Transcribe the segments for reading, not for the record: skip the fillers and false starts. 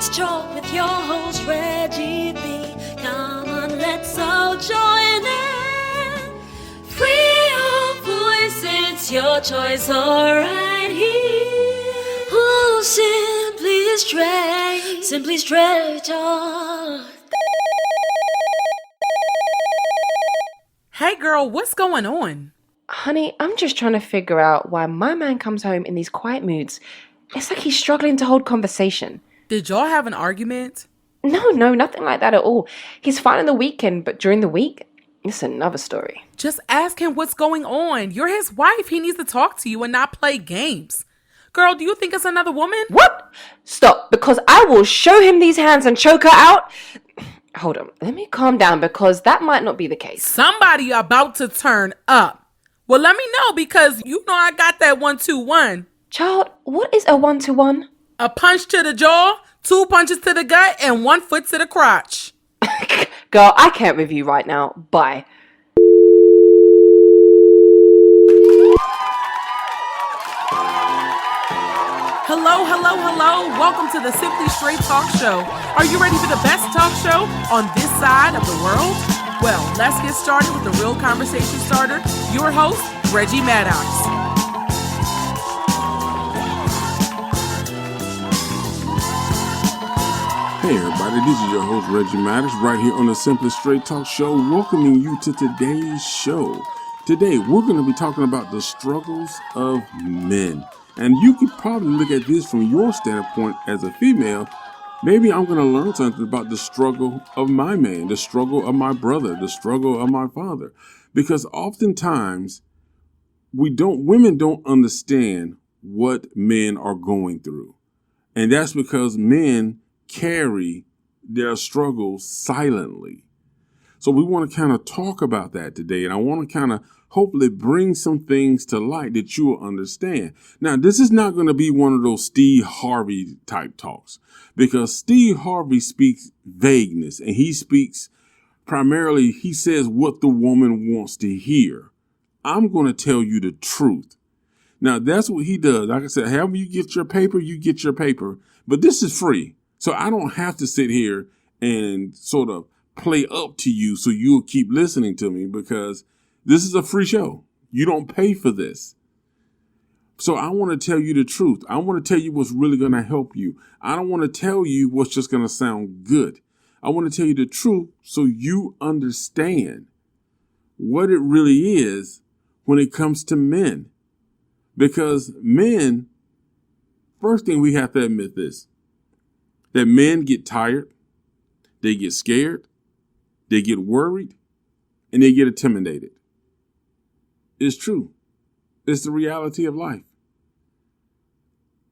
It's Talk with your host, Reggie B. Come on, let's all join in. Free your voice, it's your choice, alright here. Oh, simply straight talk. Hey girl, what's going on? Honey, I'm just trying to figure out why my man comes home in these quiet moods. It's like he's struggling to hold conversation. Did y'all have an argument? No, nothing like that at all. He's fine on the weekend, but during the week, it's another story. Just ask him what's going on. You're his wife. He needs to talk to you and not play games. Girl, do you think it's another woman? What? Stop, because I will show him these hands and choke her out. Hold on, let me calm down because that might not be the case. Somebody about to turn up. Well, let me know because you know I got that 1-2-1. Child, what is a 1-to-1? A punch to the jaw, 2 punches to the gut, and 1 foot to the crotch. Girl, I can't with you right now. Bye. Hello. Welcome to the Simply Straight Talk Show. Are you ready for the best talk show on this side of the world? Well, let's get started with the real conversation starter. Your host, Reggie Maddox. Hey everybody, this is your host Reggie Maddox right here on the Simply Straight Talk Show, welcoming you to today's show. Today we're going to be talking about the struggles of men. And you could probably look at this from your standpoint as a female. Maybe I'm going to learn something about the struggle of my man, the struggle of my brother, the struggle of my father. Because oftentimes women don't understand what men are going through. And that's because men carry their struggles silently. So we want to kind of talk about that today. And I want to kind of hopefully bring some things to light that you will understand. Now, this is not going to be one of those Steve Harvey type talks because Steve Harvey speaks vagueness and he speaks primarily, he says what the woman wants to hear. I'm going to tell you the truth. Now, that's what he does. Like I said, however you get your paper, you get your paper. But this is free. So I don't have to sit here and sort of play up to you so you'll keep listening to me because this is a free show. You don't pay for this. So I want to tell you the truth. I want to tell you what's really going to help you. I don't want to tell you what's just going to sound good. I want to tell you the truth so you understand what it really is when it comes to men. Because men, first thing we have to admit this, that men get tired, they get scared, they get worried, and they get intimidated. It's true. It's the reality of life.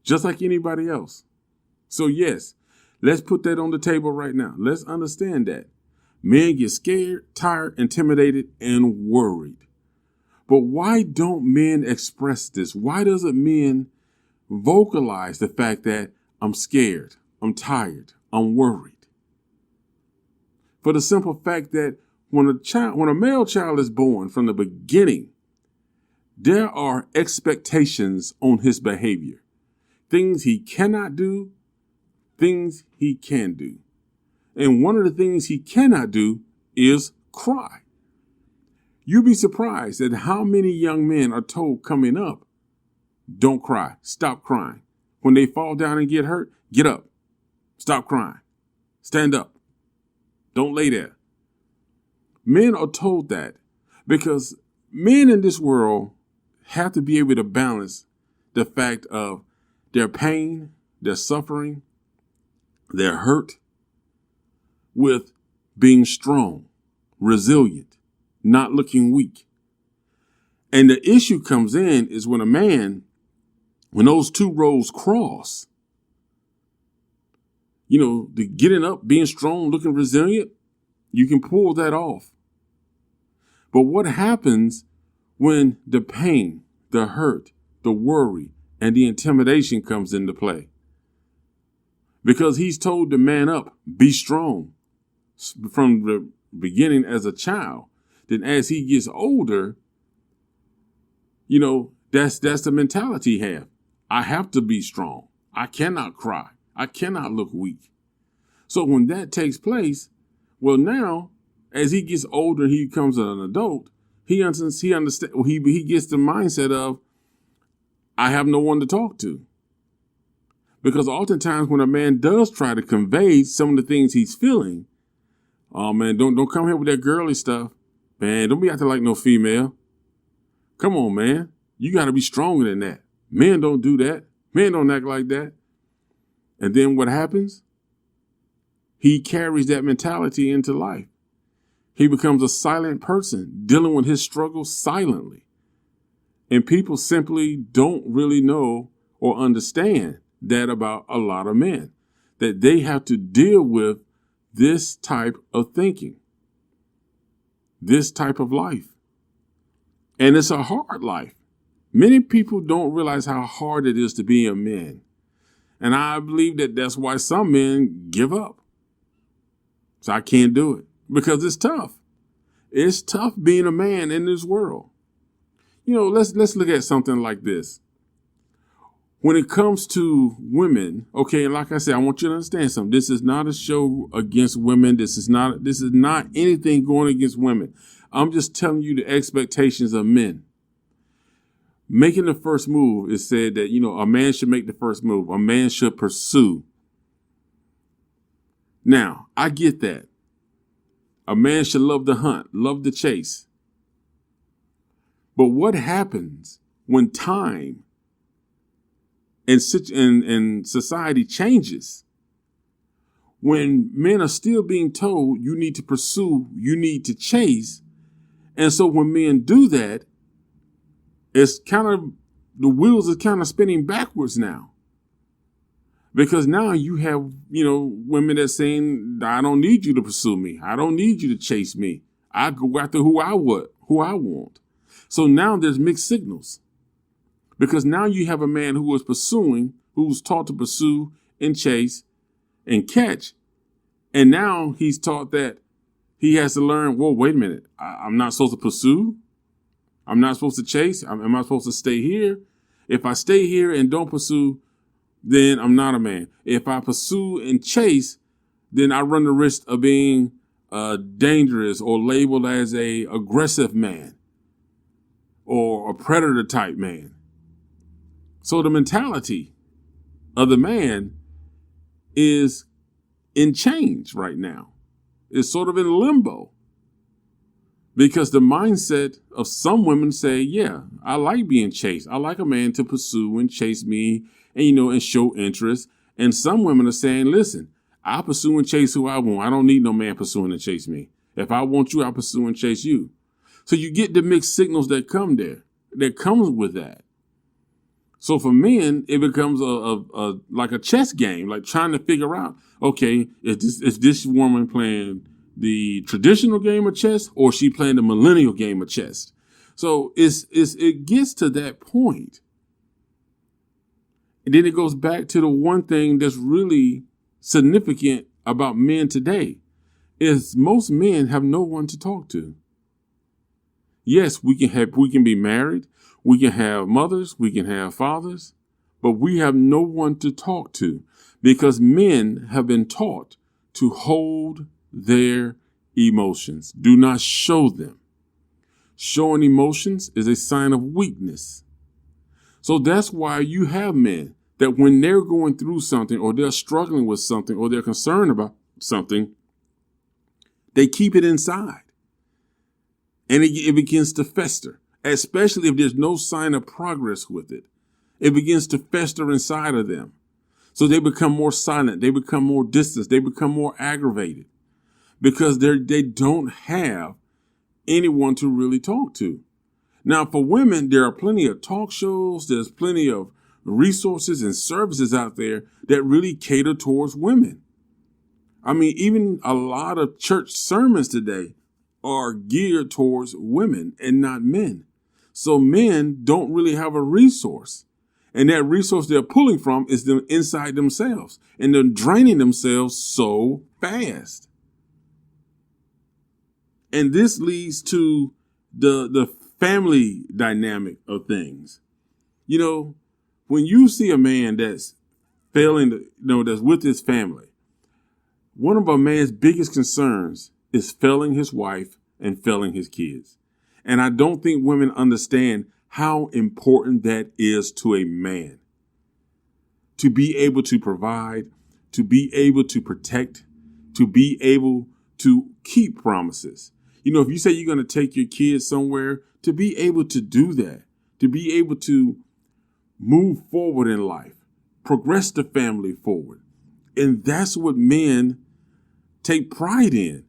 Just like anybody else. So yes, let's put that on the table right now. Let's understand that. Men get scared, tired, intimidated, and worried. But why don't men express this? Why doesn't men vocalize the fact that I'm scared, I'm tired, I'm worried? For the simple fact that when a male child is born from the beginning, there are expectations on his behavior. Things he cannot do, things he can do. And one of the things he cannot do is cry. You'd be surprised at how many young men are told coming up, don't cry, stop crying. When they fall down and get hurt, get up, stop crying, stand up, don't lay there. Men are told that because men in this world have to be able to balance the fact of their pain, their suffering, their hurt with being strong, resilient, not looking weak. And the issue comes in is when those two roles cross, the getting up, being strong, looking resilient, you can pull that off. But what happens when the pain, the hurt, the worry, and the intimidation comes into play? Because he's told to man up, be strong from the beginning as a child. Then as he gets older, that's the mentality he has. I have to be strong. I cannot cry. I cannot look weak. So when that takes place, well, now as he gets older, he becomes an adult. He understands. He gets the mindset of, I have no one to talk to. Because oftentimes when a man does try to convey some of the things he's feeling, oh man, don't come here with that girly stuff. Man, don't be acting like no female. Come on, man. You got to be stronger than that. Men don't do that. Men don't act like that. And then what happens? He carries that mentality into life. He becomes a silent person, dealing with his struggles silently. And people simply don't really know or understand that about a lot of men, that they have to deal with this type of thinking, this type of life. And it's a hard life. Many people don't realize how hard it is to be a man. And I believe that that's why some men give up. So I can't do it because it's tough. It's tough being a man in this world. You know, let's look at something like this. When it comes to women, okay, and like I said, I want you to understand something. This is not a show against women. This is not anything going against women. I'm just telling you the expectations of men. Making the first move is said that, you know, a man should make the first move. A man should pursue. Now, I get that. A man should love to hunt, love to chase. But what happens when time and society changes? When men are still being told you need to pursue, you need to chase. And so when men do that, it's kind of, the wheels are kind of spinning backwards now. Because now you have, you know, women that saying, I don't need you to pursue me. I don't need you to chase me. I go after who I want. So now there's mixed signals. Because now you have a man who is pursuing, who's taught to pursue and chase and catch. And now he's taught that he has to learn, whoa, wait a minute. I'm not supposed to pursue. I'm not supposed to chase. Am I supposed to stay here? If I stay here and don't pursue, then I'm not a man. If I pursue and chase, then I run the risk of being dangerous or labeled as a aggressive man or a predator type man. So the mentality of the man is in change right now. It's sort of in limbo. Because the mindset of some women say, yeah, I like being chased. I like a man to pursue and chase me and, you know, and show interest. And some women are saying, listen, I pursue and chase who I want. I don't need no man pursuing and chase me. If I want you, I pursue and chase you. So you get the mixed signals that come there, that comes with that. So for men, it becomes a like a chess game, like trying to figure out, okay, is this woman playing the traditional game of chess or she playing the millennial game of chess? So it gets to that point. And then it goes back to the one thing that's really significant about men today is most men have no one to talk to. Yes, we can be married. We can have mothers. We can have fathers, but we have no one to talk to because men have been taught to hold their emotions. Do not show them. Showing emotions is a sign of weakness. So that's why you have men that when they're going through something or they're struggling with something or they're concerned about something, they keep it inside. And it begins to fester, especially if there's no sign of progress with it. It begins to fester inside of them. So they become more silent. They become more distant. They become more aggravated because they don't have anyone to really talk to. Now, for women, there are plenty of talk shows. There's plenty of resources and services out there that really cater towards women. I mean, even a lot of church sermons today are geared towards women and not men. So men don't really have a resource. And that resource they're pulling from is them inside themselves. And they're draining themselves so fast. And this leads to the family dynamic of things. You know, when you see a man that's failing, that's with his family, One of a man's biggest concerns is failing his wife and failing his kids. And I don't think women understand how important that is to a man. To be able to provide, to be able to protect, to be able to keep promises. You know, if you say you're going to take your kids somewhere, to be able to do that, to be able to move forward in life, progress the family forward. And that's what men take pride in.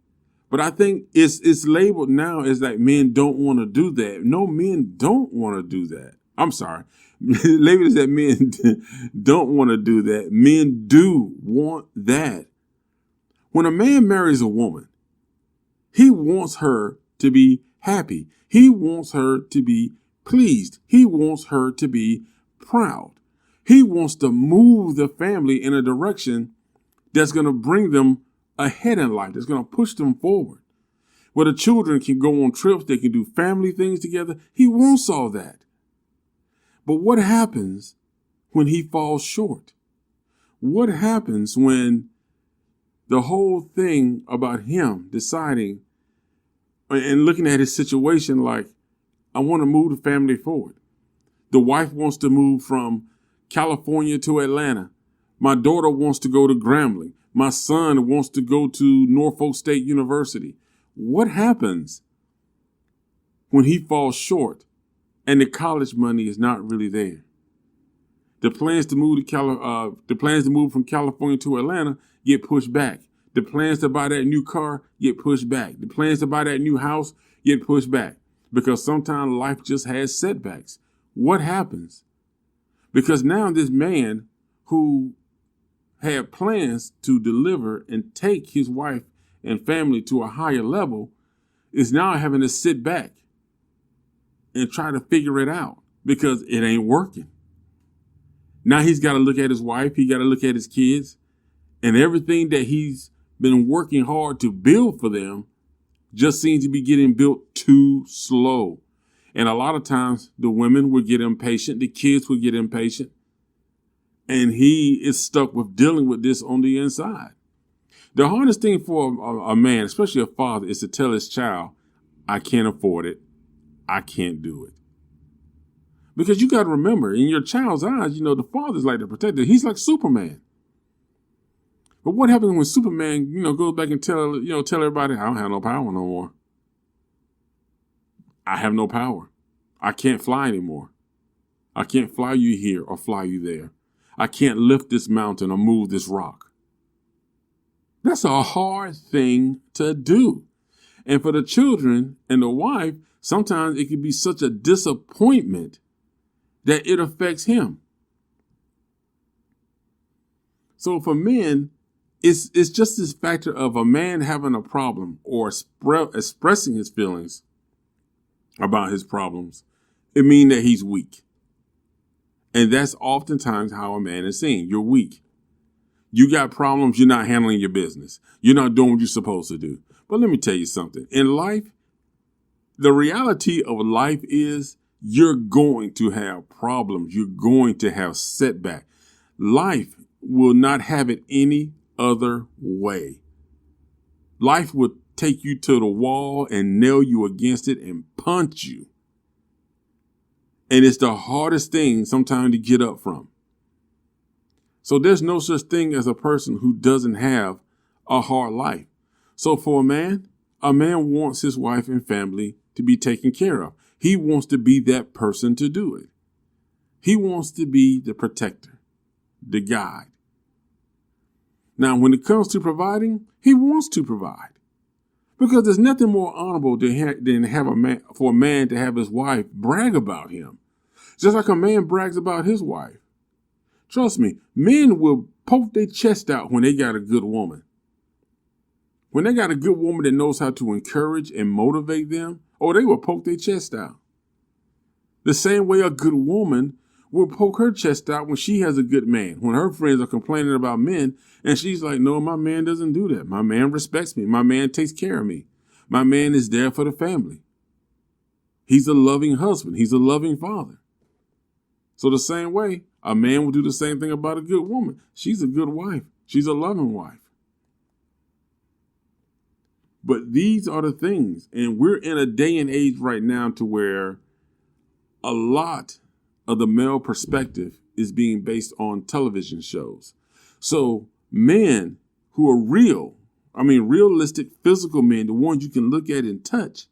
But I think it's labeled now as like men don't want to do that. No, men don't want to do that. I'm sorry. Labeled as that men don't want to do that. Men do want that. When a man marries a woman, he wants her to be happy. He wants her to be pleased. He wants her to be proud. He wants to move the family in a direction that's going to bring them ahead in life, that's going to push them forward. Where the children can go on trips, they can do family things together. He wants all that. But what happens when he falls short? What happens when the whole thing about him deciding and looking at his situation like, I want to move the family forward. The wife wants to move from California to Atlanta. My daughter wants to go to Grambling. My son wants to go to Norfolk State University. What happens when he falls short and the college money is not really there? The plans to move from California to Atlanta get pushed back. The plans to buy that new car get pushed back. The plans to buy that new house get pushed back because sometimes life just has setbacks. What happens? Because now this man who had plans to deliver and take his wife and family to a higher level is now having to sit back and try to figure it out because it ain't working. Now he's got to look at his wife. He got to look at his kids, and everything that he's been working hard to build for them just seems to be getting built too slow. And a lot of times the women would get impatient. The kids would get impatient. And he is stuck with dealing with this on the inside. The hardest thing for a man, especially a father, is to tell his child, I can't afford it. I can't do it. Because you got to remember, in your child's eyes, you know, the father's like the protector. He's like Superman. But what happens when Superman, you know, goes back and tell everybody, I don't have no power no more. I have no power. I can't fly anymore. I can't fly you here or fly you there. I can't lift this mountain or move this rock. That's a hard thing to do. And for the children and the wife, sometimes it can be such a disappointment that it affects him. So for men, it's just this factor of a man having a problem or expressing his feelings about his problems. It means that he's weak. And that's oftentimes how a man is seen. You're weak. You got problems. You're not handling your business. You're not doing what you're supposed to do. But let me tell you something. In life, the reality of life is you're going to have problems. You're going to have setback. Life will not have it any other way. Life will take you to the wall and nail you against it and punch you. And it's the hardest thing sometimes to get up from. So there's no such thing as a person who doesn't have a hard life. So for a man wants his wife and family to be taken care of. He wants to be that person to do it. He wants to be the protector, the guide. Now, when it comes to providing, he wants to provide. Because there's nothing more honorable than for a man to have his wife brag about him. Just like a man brags about his wife. Trust me, men will poke their chest out when they got a good woman. When they got a good woman that knows how to encourage and motivate them, they will poke their chest out. The same way a good woman will poke her chest out when she has a good man. When her friends are complaining about men, and she's like, no, my man doesn't do that. My man respects me. My man takes care of me. My man is there for the family. He's a loving husband. He's a loving father. So the same way, a man will do the same thing about a good woman. She's a good wife. She's a loving wife. But these are the things. And we're in a day and age right now to where a lot of the male perspective is being based on television shows. So men who are realistic physical men, the ones you can look at and touch,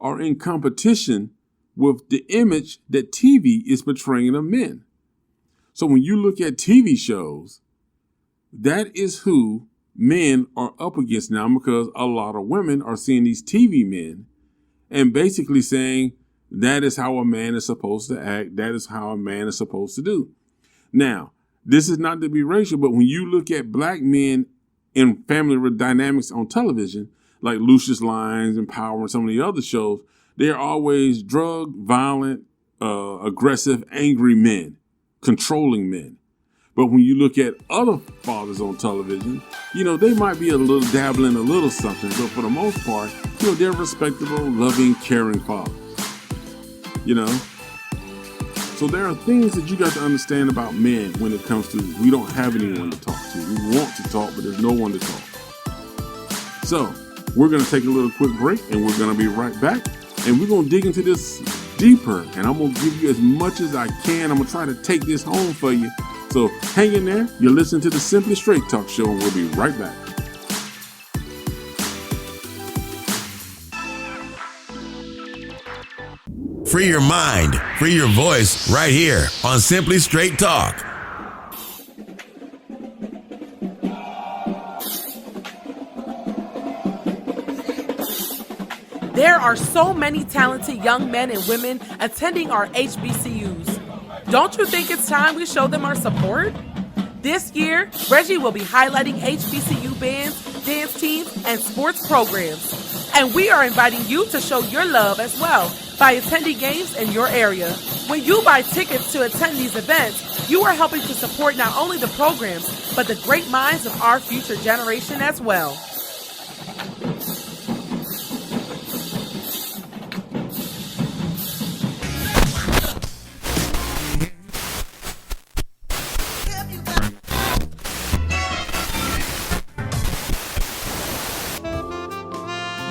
are in competition with the image that TV is portraying of men. So when you look at TV shows, that is who men are up against now, because a lot of women are seeing these TV men and basically saying that is how a man is supposed to act. That is how a man is supposed to do. Now, this is not to be racial, but when you look at black men in family dynamics on television, like Lucius Lyons and Power and some of the other shows, they're always drug, violent, aggressive, angry men, controlling men. But when you look at other fathers on television, they might be a little dabbling a little something, but for the most part, they're respectable, loving, caring fathers. So there are things that you got to understand about men when it comes to, we don't have anyone to talk to. We want to talk, but there's no one to talk. So we're going to take a little quick break, and we're going to be right back. And we're going to dig into this deeper, and I'm going to give you as much as I can. I'm going to try to take this home for you. So hang in there. You're listening to the Simply Straight Talk Show, and we'll be right back. Free your mind, free your voice right here on Simply Straight Talk. There are so many talented young men and women attending our HBCUs. Don't you think it's time we show them our support? This year, Reggie will be highlighting HBCU bands, dance teams, and sports programs. And we are inviting you to show your love as well by attending games in your area. When you buy tickets to attend these events, you are helping to support not only the programs, but the great minds of our future generation as well.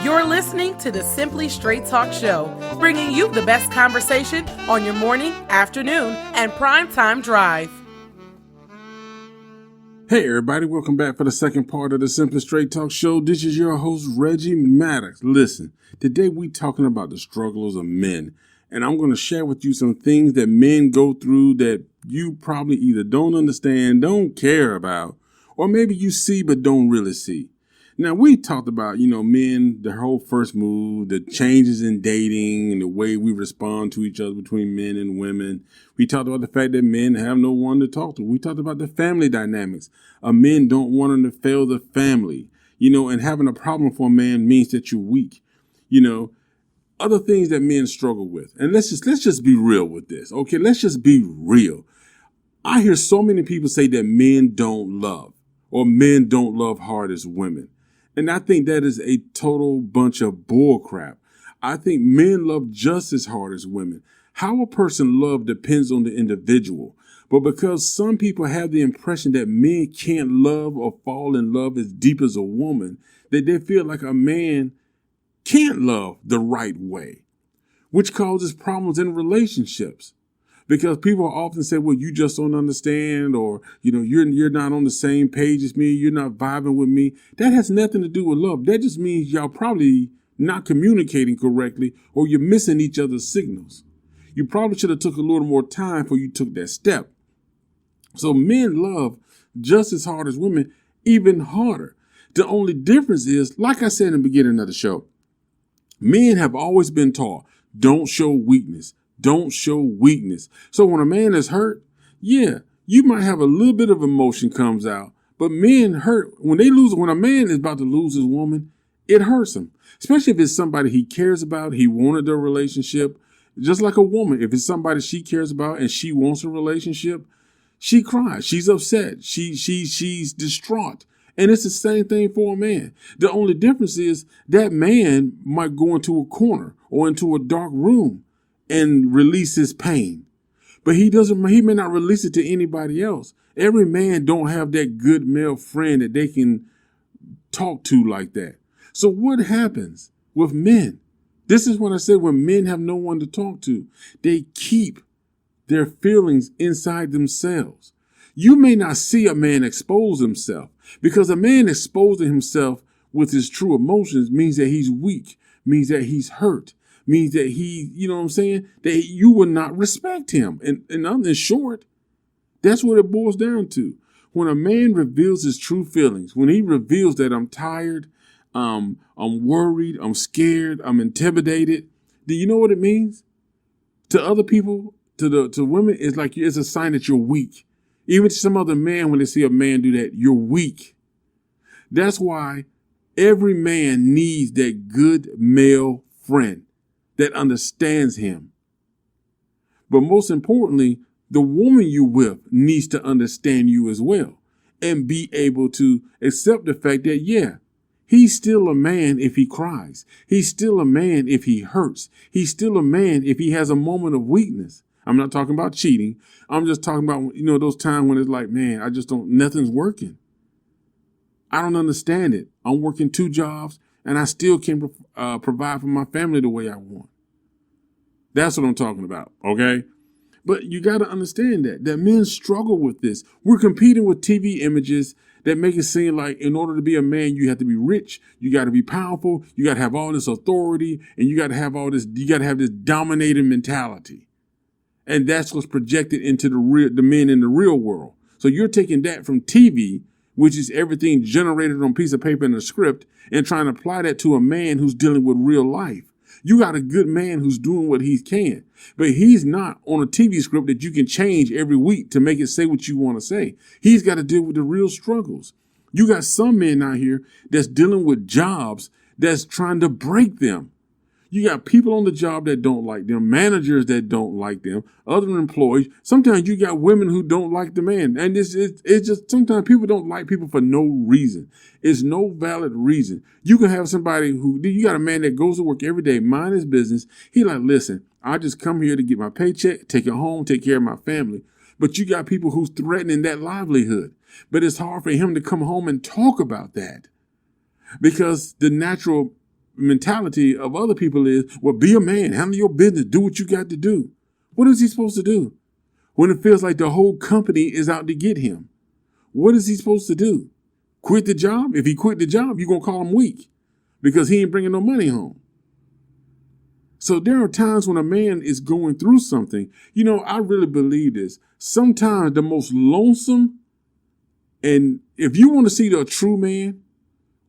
You're listening to the Simply Straight Talk Show, bringing you the best conversation on your morning, afternoon, and primetime drive. Hey everybody, welcome back for the second part of the Simply Straight Talk Show. This is your host, Reggie Maddox. Listen, today we're talking about the struggles of men, and I'm going to share with you some things that men go through that you probably either don't understand, don't care about, or maybe you see but don't really see. Now, we talked about, men, the whole first move, the changes in dating and the way we respond to each other between men and women. We talked about the fact that men have no one to talk to. We talked about the family dynamics. Men don't want them to fail the family, and having a problem for a man means that you're weak. Other things that men struggle with. And let's just be real with this. Okay, let's just be real. I hear so many people say that men don't love, or men don't love hard as women. And I think that is a total bunch of bull crap. I think men love just as hard as women. How a person loves depends on the individual. But because some people have the impression that men can't love or fall in love as deep as a woman, that they feel like a man can't love the right way, which causes problems in relationships. Because people often say, well, you just don't understand, or, you're not on the same page as me. You're not vibing with me. That has nothing to do with love. That just means y'all probably not communicating correctly, or you're missing each other's signals. You probably should have took a little more time before you took that step. So men love just as hard as women, even harder. The only difference is, like I said in the beginning of the show, men have always been taught, don't show weakness. Don't show weakness. So when a man is hurt, yeah, you might have a little bit of emotion comes out, but men hurt when a man is about to lose his woman, it hurts him, especially if it's somebody he cares about. He wanted a relationship, just like a woman. If it's somebody she cares about and she wants a relationship, she cries. She's upset. She's distraught. And it's the same thing for a man. The only difference is that man might go into a corner or into a dark room and release his pain. But he may not release it to anybody else. Every man don't have that good male friend that they can talk to like that. So what happens with men? This is what I said, when men have no one to talk to, they keep their feelings inside themselves. You may not see a man expose himself, because a man exposing himself with his true emotions means that he's weak, means that he's hurt, means that you know what I'm saying, that you will not respect him. And in short, that's what it boils down to. When a man reveals his true feelings, when he reveals that I'm tired, I'm worried, I'm scared, I'm intimidated, do you know what it means? To other people, to women, it's a sign that you're weak. Even to some other man, when they see a man do that, you're weak. That's why every man needs that good male friend that understands him. But most importantly, the woman you with needs to understand you as well and be able to accept the fact that, yeah, he's still a man if he cries. He's still a man if he hurts. He's still a man if he has a moment of weakness. I'm not talking about cheating. I'm just talking about, those times when it's like, man, nothing's working. I don't understand it. I'm working 2 jobs and I still can't provide for my family the way I want. That's what I'm talking about, okay? But you got to understand that men struggle with this. We're competing with TV images that make it seem like in order to be a man, you have to be rich, you got to be powerful, you got to have all this authority, and you got to have this dominating mentality. And that's what's projected into the men in the real world. So you're taking that from TV, which is everything generated on a piece of paper in a script, and trying to apply that to a man who's dealing with real life. You got a good man who's doing what he can, but he's not on a TV script that you can change every week to make it say what you want to say. He's got to deal with the real struggles. You got some men out here that's dealing with jobs that's trying to break them. You got people on the job that don't like them, managers that don't like them, other employees. Sometimes you got women who don't like the man. And it's just sometimes people don't like people for no reason. It's no valid reason. You can have somebody you got a man that goes to work every day, mind his business. He like, listen, I just come here to get my paycheck, take it home, take care of my family. But you got people who's threatening that livelihood. But it's hard for him to come home and talk about that because the natural mentality of other people is, well, be a man, handle your business, do what you got to do. What is he supposed to do when it feels like the whole company is out to get him? What is he supposed to do? Quit the job? If he quit the job, you're going to call him weak because he ain't bringing no money home. So there are times when a man is going through something. I really believe this. Sometimes the most lonesome, and if you want to see the true man,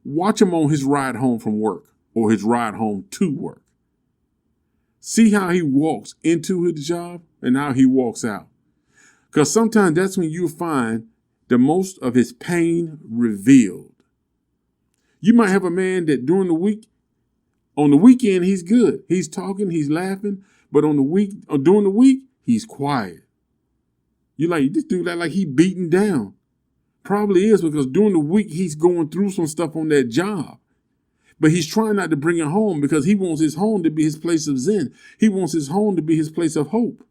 watch him on his ride home from work or his ride home to work. See how he walks into his job and how he walks out. Because sometimes that's when you find the most of his pain revealed. You might have a man that during the week, on the weekend, he's good. He's talking, he's laughing, but during the week, he's quiet. You like, this dude like he beaten down. Probably is because during the week, he's going through some stuff on that job. But he's trying not to bring it home because he wants his home to be his place of zen. He wants his home to be his place of hope.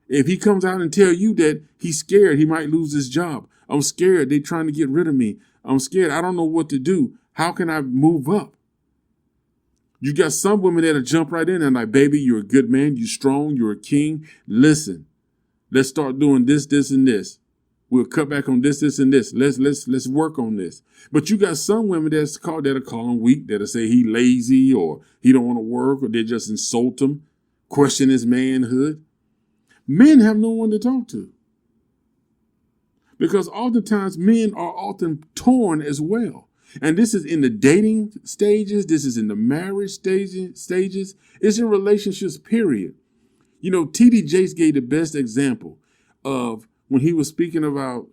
If he comes out and tell you that he's scared, he might lose his job. I'm scared. They're trying to get rid of me. I'm scared. I don't know what to do. How can I move up? You got some women that'll jump right in and like, baby, you're a good man. You're strong. You're a king. Listen, let's start doing this, this, and this. We'll cut back on this, this, and this. Let's work on this. But you got some women that'll call him weak, that'll say he lazy or he don't want to work, or they just insult him, question his manhood. Men have no one to talk to. Because oftentimes men are often torn as well. And this is in the dating stages. This is in the marriage stages. It's in relationships, period. T.D. Jakes gave the best example of when he was speaking about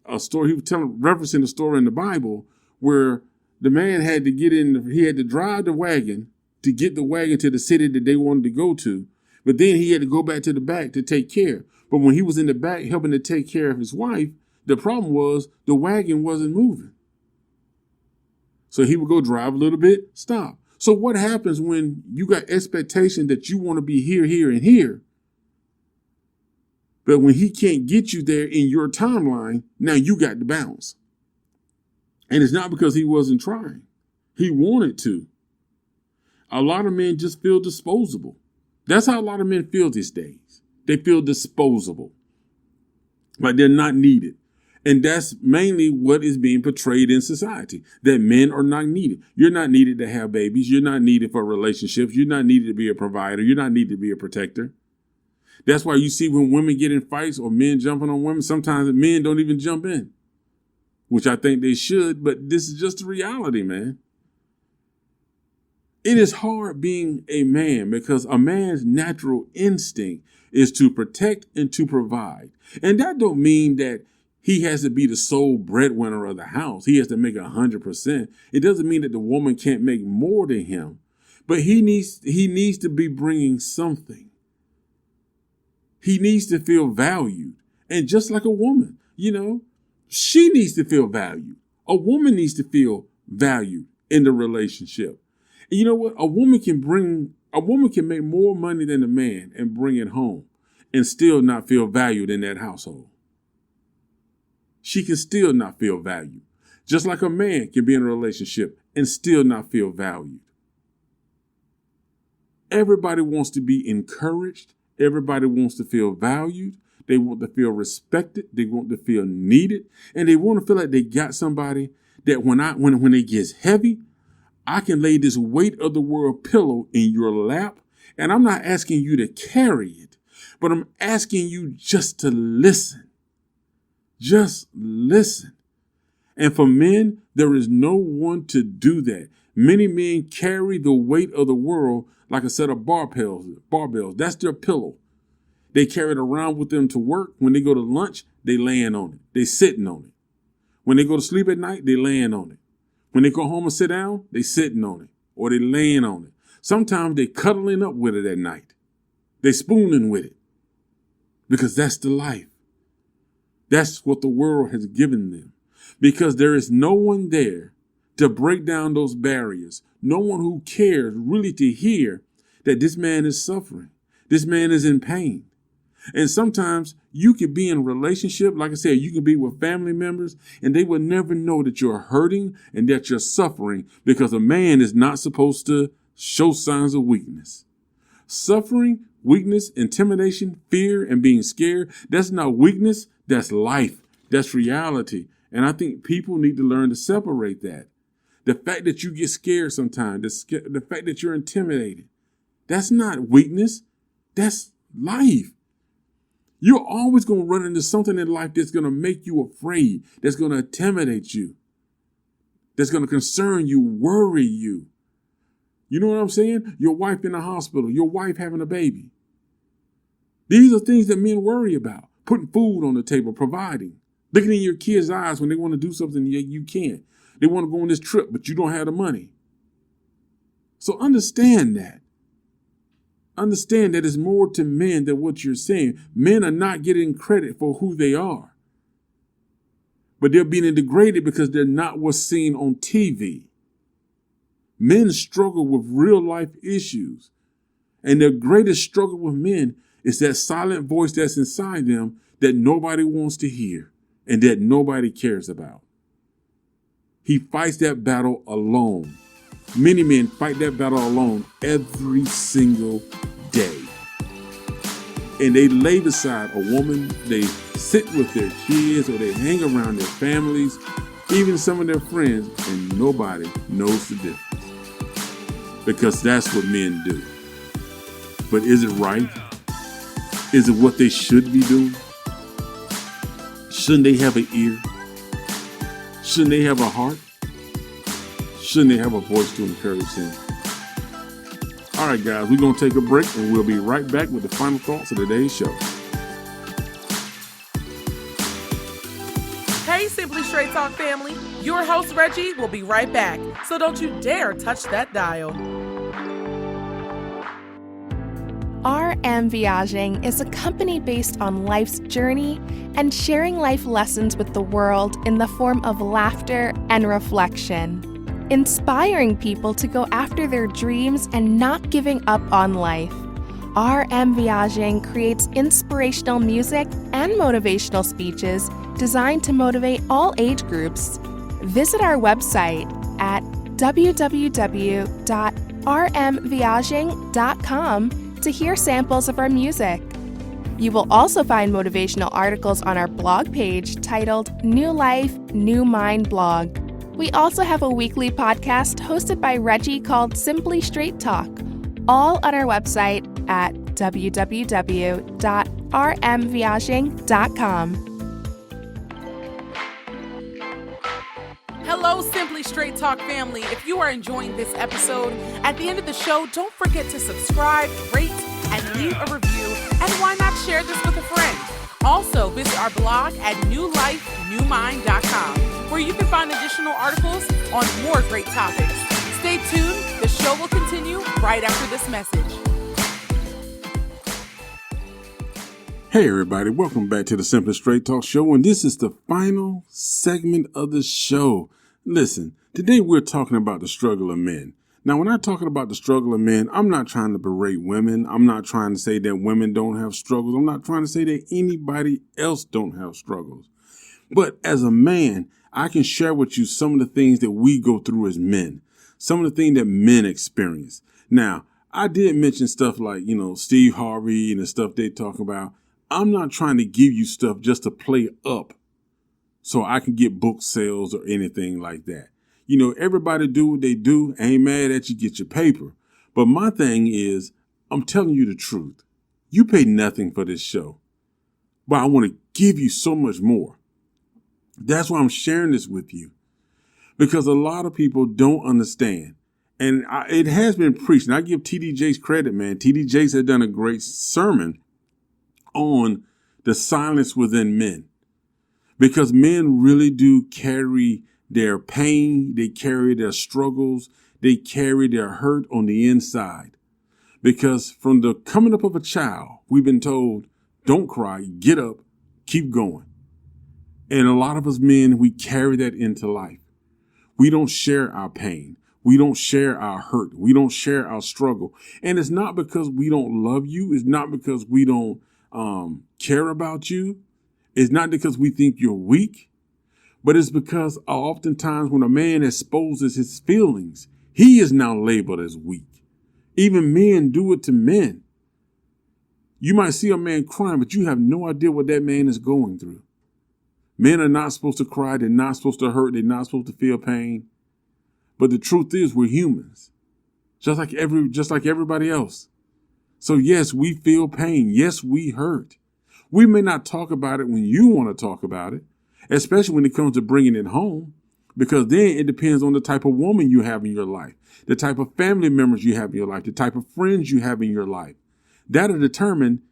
a story. He was referencing a story in the Bible where the man had to he had to drive the wagon to get the wagon to the city that they wanted to go to. But then he had to go back to the back to take care. But when he was in the back helping to take care of his wife, the problem was the wagon wasn't moving. So he would go drive a little bit, stop. So what happens when you got expectation that you want to be here, here, and here? But when he can't get you there in your timeline, now you got to bounce. And it's not because he wasn't trying. He wanted to. A lot of men just feel disposable. That's how a lot of men feel these days. They feel disposable. Like they're not needed. And that's mainly what is being portrayed in society, that men are not needed. You're not needed to have babies. You're not needed for relationships. You're not needed to be a provider. You're not needed to be a protector. That's why you see when women get in fights or men jumping on women, sometimes men don't even jump in, which I think they should, but this is just the reality, man. It is hard being a man because a man's natural instinct is to protect and to provide. And that don't mean that he has to be the sole breadwinner of the house. He has to make 100%. It doesn't mean that the woman can't make more than him, but he needs to be bringing something. He needs to feel valued. And just like a woman, she needs to feel valued. A woman needs to feel valued in the relationship. And you know what? A woman can make more money than a man and bring it home and still not feel valued in that household. She can still not feel valued. Just like a man can be in a relationship and still not feel valued. Everybody wants to be encouraged. Everybody wants to feel valued. They want to feel respected. They want to feel needed. And they want to feel like they got somebody that when it gets heavy, I can lay this weight of the world pillow in your lap. And I'm not asking you to carry it, but I'm asking you just to listen. Just listen. And for men, there is no one to do that. Many men carry the weight of the world like a set of barbells. That's their pillow. They carry it around with them to work. When they go to lunch, they laying on it. They sitting on it. When they go to sleep at night, they laying on it. When they go home and sit down, they sitting on it or they laying on it. Sometimes they cuddling up with it at night. They spooning with it because that's the life. That's what the world has given them because there is no one there to break down those barriers. No one who cares really to hear that this man is suffering. This man is in pain. And sometimes you could be in a relationship, like I said, you can be with family members and they will never know that you're hurting and that you're suffering because a man is not supposed to show signs of weakness. Suffering, weakness, intimidation, fear, and being scared, that's not weakness, that's life, that's reality. And I think people need to learn to separate that. The fact that you get scared sometimes, the fact that you're intimidated, that's not weakness, that's life. You're always going to run into something in life that's going to make you afraid, that's going to intimidate you, that's going to concern you, worry you. You know what I'm saying? Your wife in the hospital, your wife having a baby. These are things that men worry about. Putting food on the table, providing, looking in your kids' eyes when they want to do something you can't. They want to go on this trip, but you don't have the money. So understand that. Understand that it's more to men than what you're saying. Men are not getting credit for who they are. But they're being degraded because they're not what's seen on TV. Men struggle with real life issues. And their greatest struggle with men is that silent voice that's inside them that nobody wants to hear and that nobody cares about. He fights that battle alone. Many men fight that battle alone every single day. And they lay beside a woman, they sit with their kids, or they hang around their families, even some of their friends, and nobody knows the difference. Because that's what men do. But is it right? Is it what they should be doing? Shouldn't they have an ear? Shouldn't they have a heart? Shouldn't they have a voice to encourage them? All right, guys, we're going to take a break and we'll be right back with the final thoughts of today's show. Hey, Simply Straight Talk family. Your host, Reggie, will be right back. So don't you dare touch that dial. RM Viaging is a company based on life's journey and sharing life lessons with the world in the form of laughter and reflection. Inspiring people to go after their dreams and not giving up on life. RM Viaging creates inspirational music and motivational speeches designed to motivate all age groups. Visit our website at www.rmviaging.com to hear samples of our music. You will also find motivational articles on our blog page titled New Life, New Mind Blog. We also have a weekly podcast hosted by Reggie called Simply Straight Talk, all on our website at www.rmviaging.com. Hello, Simply Straight Talk family. If you are enjoying this episode, at the end of the show, don't forget to subscribe, rate, and leave a review. And why not share this with a friend? Also, visit our blog at newlifenewmind.com, where you can find additional articles on more great topics. Stay tuned. The show will continue right after this message. Hey everybody, welcome back to the Simply Straight Talk Show, and this is the final segment of the show. Listen, today we're talking about the struggle of men. Now, when I'm talking about the struggle of men, I'm not trying to berate women. I'm not trying to say that women don't have struggles. I'm not trying to say that anybody else don't have struggles. But as a man, I can share with you some of the things that we go through as men, some of the things that men experience. Now, I did mention stuff like, Steve Harvey and the stuff they talk about. I'm not trying to give you stuff just to play up so I can get book sales or anything like that. Everybody do what they do. I ain't mad at you, get your paper. But my thing is, I'm telling you the truth. You pay nothing for this show, but I want to give you so much more. That's why I'm sharing this with you, because a lot of people don't understand. And it has been preached, and I give TD Jakes credit, man. TD Jakes has done a great sermon on the silence within men, because men really do carry their pain, they carry their struggles, they carry their hurt on the inside. Because from the coming up of a child, we've been told, don't cry, get up, keep going. And a lot of us men, we carry that into life. We don't share our pain. We don't share our hurt. We don't share our struggle. And it's not because we don't love you. It's not because we don't care about you. It's not because we think you're weak, but it's because oftentimes when a man exposes his feelings, he is now labeled as weak. Even men do it to men. You might see a man crying, but you have no idea what that man is going through. Men are not supposed to cry. They're not supposed to hurt. They're not supposed to feel pain. But the truth is, we're humans, just like everybody else. So yes, we feel pain. Yes, we hurt. We may not talk about it when you want to talk about it, especially when it comes to bringing it home, because then it depends on the type of woman you have in your life, the type of family members you have in your life, the type of friends you have in your life. That'll determine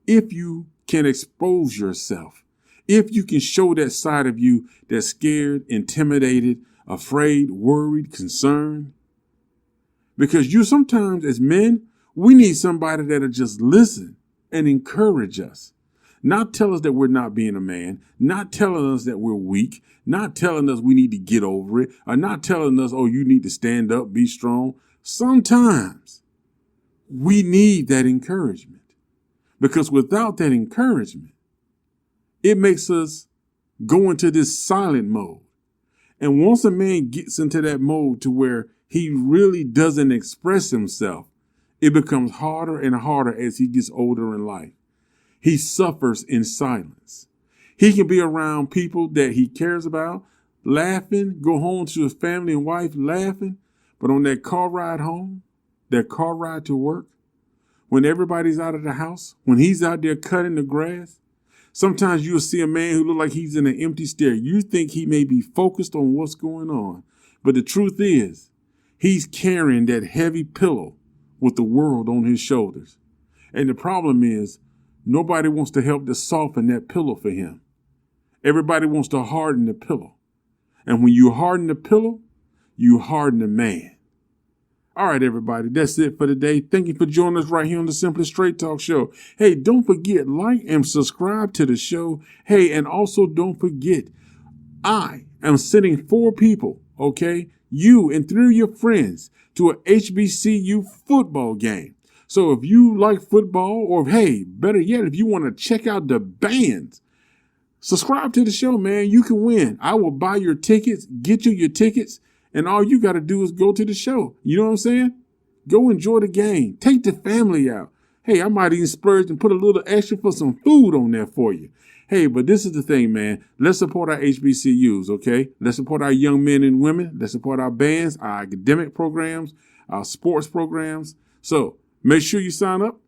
if you can expose yourself, if you can show that side of you that's scared, intimidated, afraid, worried, concerned. Because you sometimes as men, we need somebody that'll just listen and encourage us. Not tell us that we're not being a man, not telling us that we're weak, not telling us we need to get over it, or not telling us, oh, you need to stand up, be strong. Sometimes we need that encouragement, because without that encouragement, it makes us go into this silent mode. And once a man gets into that mode to where he really doesn't express himself, it becomes harder and harder as he gets older in life. He suffers in silence. He can be around people that he cares about, laughing, go home to his family and wife laughing, but on that car ride home, that car ride to work, when everybody's out of the house, when he's out there cutting the grass, sometimes you'll see a man who looks like he's in an empty stare. You think he may be focused on what's going on, but the truth is, he's carrying that heavy pillow with the world on his shoulders. And the problem is, nobody wants to help to soften that pillow for him. Everybody wants to harden the pillow. And when you harden the pillow, you harden the man. All right, everybody, that's it for today. Thank you for joining us right here on the Simply Straight Talk Show. Hey, don't forget, like and subscribe to the show. Hey, and also don't forget, I am sending 4 people, okay, you and 3 of your friends to a HBCU football game. So if you like football, or hey, better yet, if you want to check out the bands, Subscribe to the show, man. You can win. I will buy your tickets, get you your tickets, and all you got to do is go to the show. You know what I'm saying? Go enjoy the game. Take the family out. Hey, I might even splurge and put a little extra for some food on there for you. Hey, but this is the thing, man. Let's support our HBCUs, okay? Let's support our young men and women. Let's support our bands, our academic programs, our sports programs. So make sure you sign up,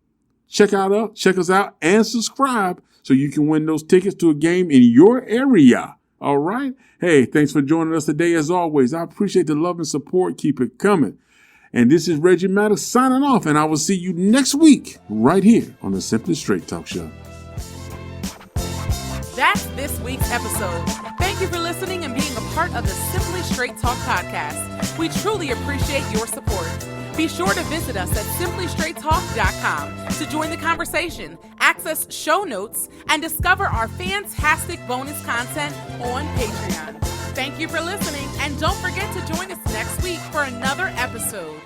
check us out, and subscribe so you can win those tickets to a game in your area. All right? Hey, thanks for joining us today. As always, I appreciate the love and support. Keep it coming. And this is Reggie Maddox signing off, and I will see you next week right here on the Simply Straight Talk Show. That's this week's episode. Thank you for listening and being a part of the Simply Straight Talk podcast. We truly appreciate your support. Be sure to visit us at simplystraighttalk.com to join the conversation, access show notes, and discover our fantastic bonus content on Patreon. Thank you for listening, and don't forget to join us next week for another episode.